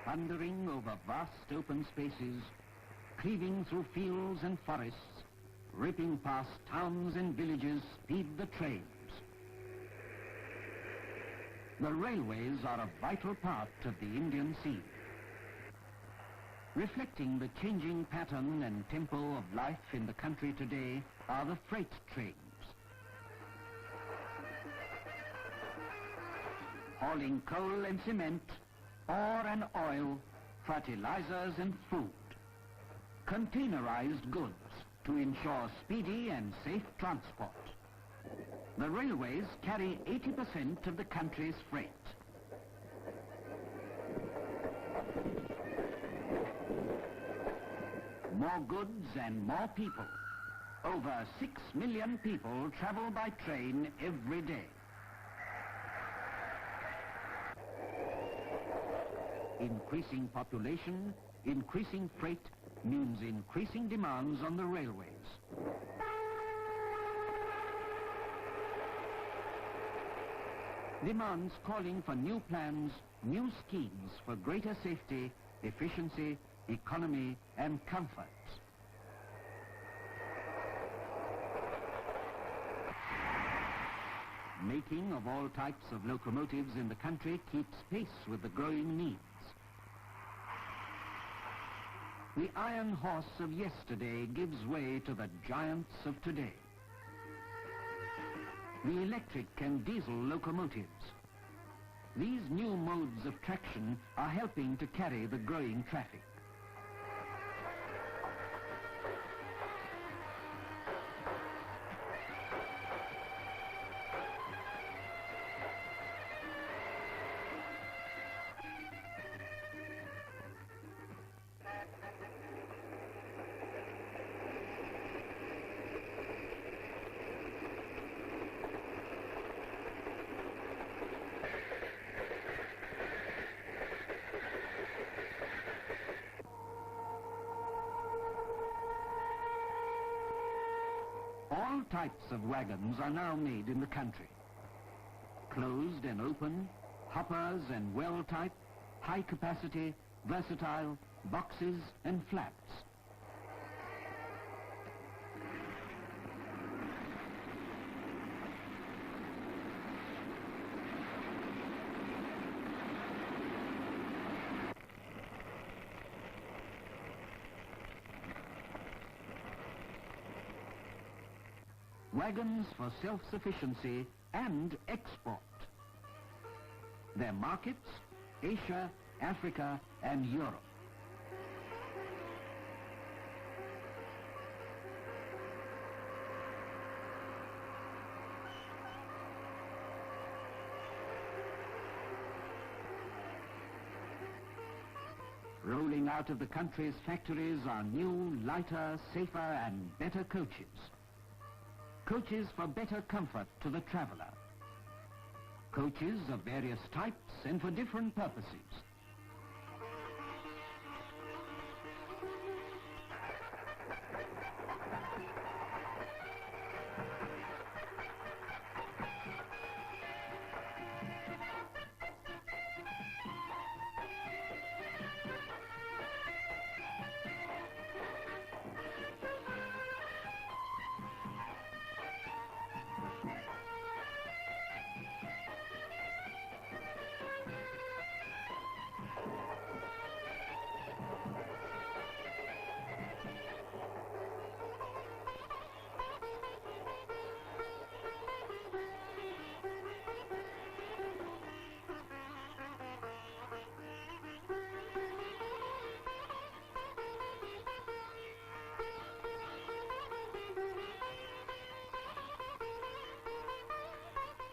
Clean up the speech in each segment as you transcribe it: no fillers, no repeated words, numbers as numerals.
Thundering over vast open spaces, cleaving through fields and forests, ripping past towns and villages speed the trains. The railways are a vital part of the Indian Sea. Reflecting the changing pattern and tempo of life in the country today are the freight trains. Hauling coal and cement, ore and oil, fertilizers and food. Containerized goods to ensure speedy and safe transport. The railways carry 80% of the country's freight. More goods and more people. Over 6 million people travel by train every day. Increasing population, increasing freight means increasing demands on the railways. Demands calling for new plans, new schemes for greater safety, efficiency, economy and comfort. Making of all types of locomotives in the country keeps pace with the growing needs. The iron horse of yesterday gives way to the giants of today. The electric and diesel locomotives. These new modes of traction are helping to carry the growing traffic. All types of wagons are now made in the country. Closed and open, hoppers and well type, high capacity, versatile, boxes and flats. Wagons for self-sufficiency and export. Their markets, Asia, Africa and Europe. Rolling out of the country's factories are new, lighter, safer and better coaches. Coaches for better comfort to the traveller. Coaches of various types and for different purposes.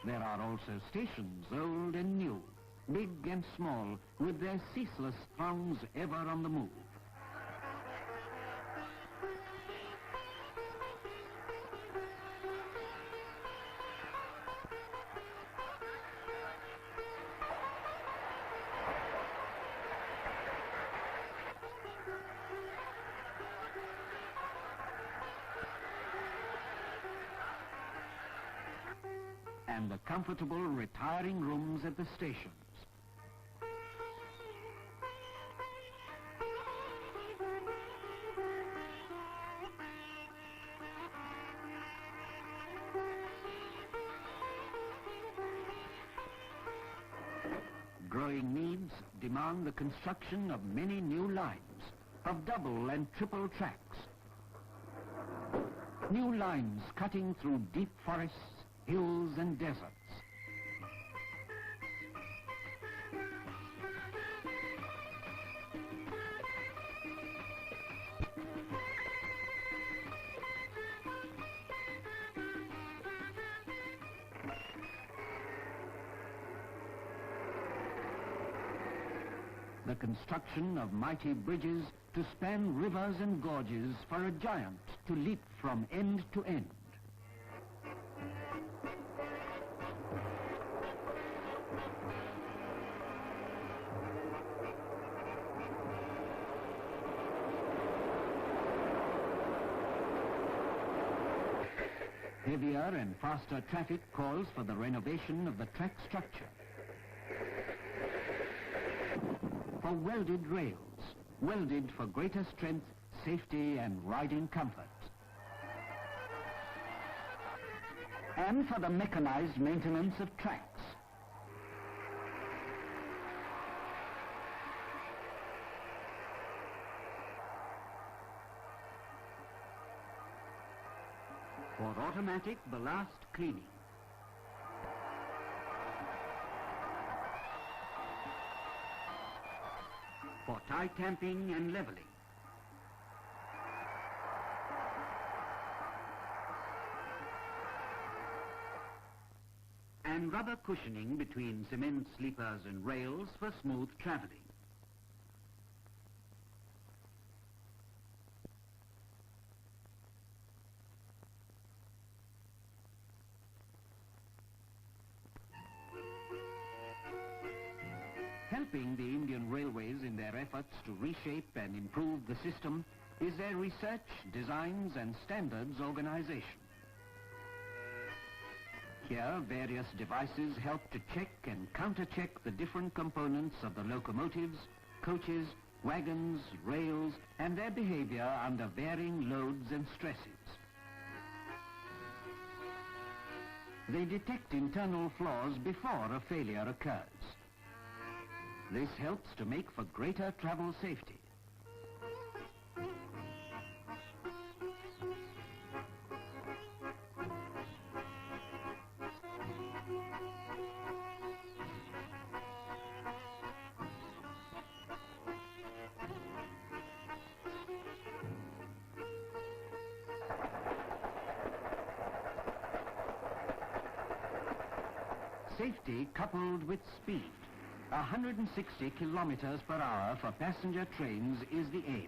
There are also stations, old and new, big and small, with their ceaseless throngs ever on the move. And the comfortable retiring rooms at the stations. Growing needs demand the construction of many new lines, of double and triple tracks. New lines cutting through deep forests, hills and deserts. The construction of mighty bridges to span rivers and gorges for a giant to leap from end to end. Heavier and faster traffic calls for the renovation of the track structure. For welded rails, welded for greater strength, safety and riding comfort. And for the mechanized maintenance of tracks. For automatic ballast cleaning. For tie tamping and leveling. And rubber cushioning between cement sleepers and rails for smooth travelling. Helping the Indian Railways in their efforts to reshape and improve the system is their Research, Designs and Standards organization. Here, various devices help to check and counter-check the different components of the locomotives, coaches, wagons, rails, and their behavior under varying loads and stresses. They detect internal flaws before a failure occurs. This helps to make for greater travel safety. Safety coupled with speed. 160 kilometers per hour for passenger trains is the aim.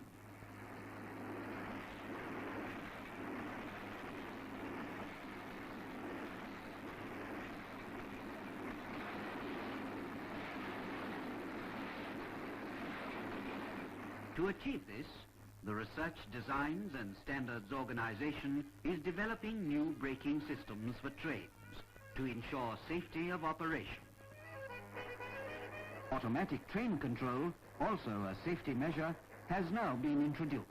To achieve this, the Research, Designs and Standards organization is developing new braking systems for trains to ensure safety of operation. Automatic train control, also a safety measure, has now been introduced.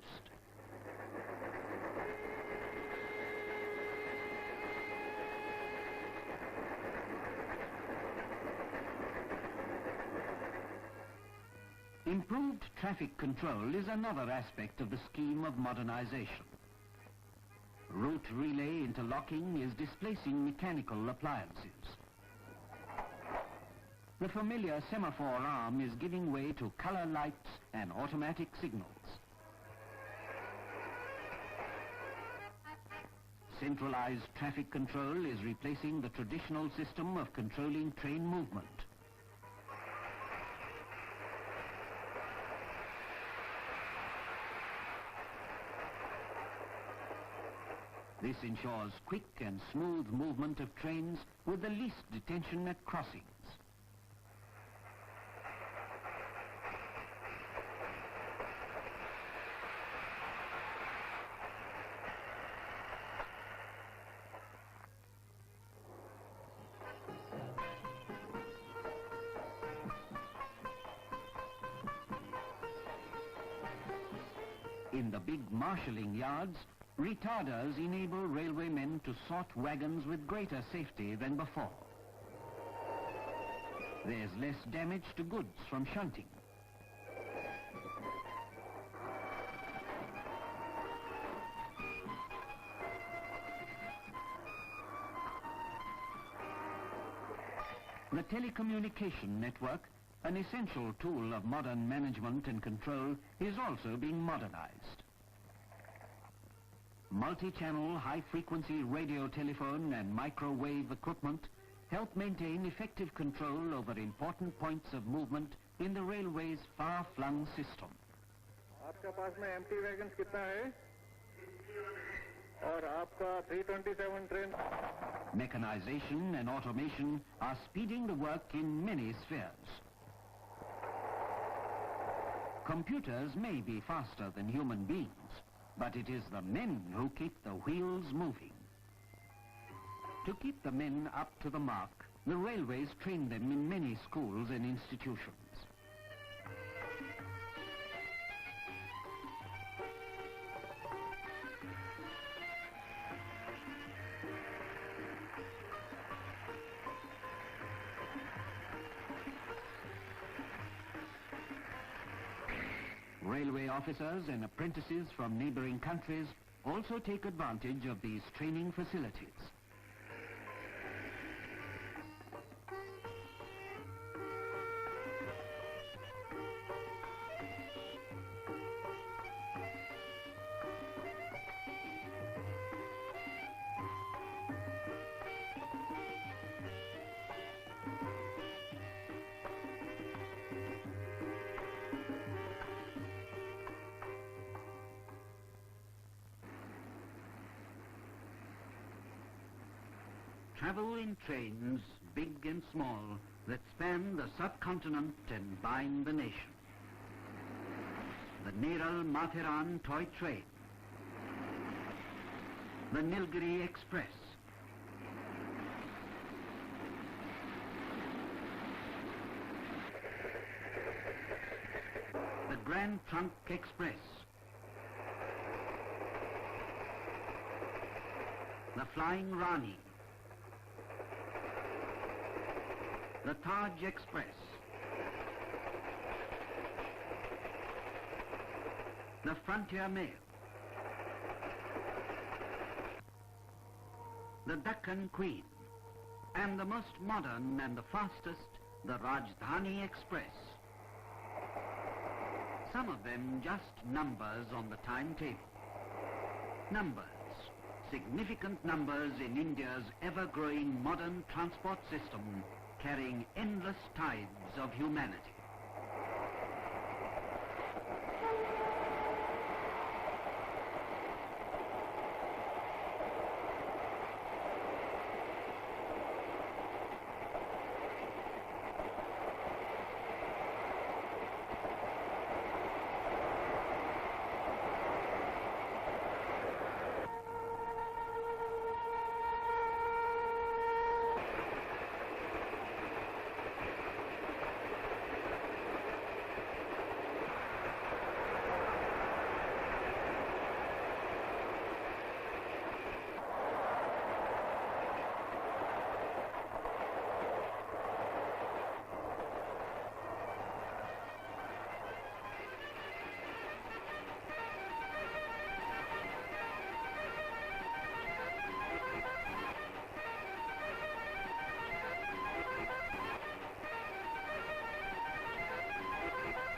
Improved traffic control is another aspect of the scheme of modernization. Route relay interlocking is displacing mechanical appliances. The familiar semaphore arm is giving way to color lights and automatic signals. Centralized traffic control is replacing the traditional system of controlling train movement. This ensures quick and smooth movement of trains with the least detention at crossings. In the big marshalling yards, retarders enable railwaymen to sort wagons with greater safety than before. There's less damage to goods from shunting. The telecommunication network, an essential tool of modern management and control, is also being modernized. Multi-channel, high-frequency radio telephone and microwave equipment help maintain effective control over important points of movement in the railway's far-flung system. आपका पास में empty wagons कितना है? और आपका 327 train. Mechanization and automation are speeding the work in many spheres. Computers may be faster than human beings, but it is the men who keep the wheels moving. To keep the men up to the mark, the railways train them in many schools and institutions. Railway officers and apprentices from neighboring countries also take advantage of these training facilities. Travel in trains, big and small, that span the subcontinent and bind the nation. The Neral Mathiran toy train. The Nilgiri Express. The Grand Trunk Express. The Flying Rani. The Taj Express. The Frontier Mail. The Deccan Queen. And the most modern and the fastest, the Rajdhani Express. Some of them just numbers on the timetable. Numbers. Significant numbers in India's ever-growing modern transport system, carrying endless tides of humanity.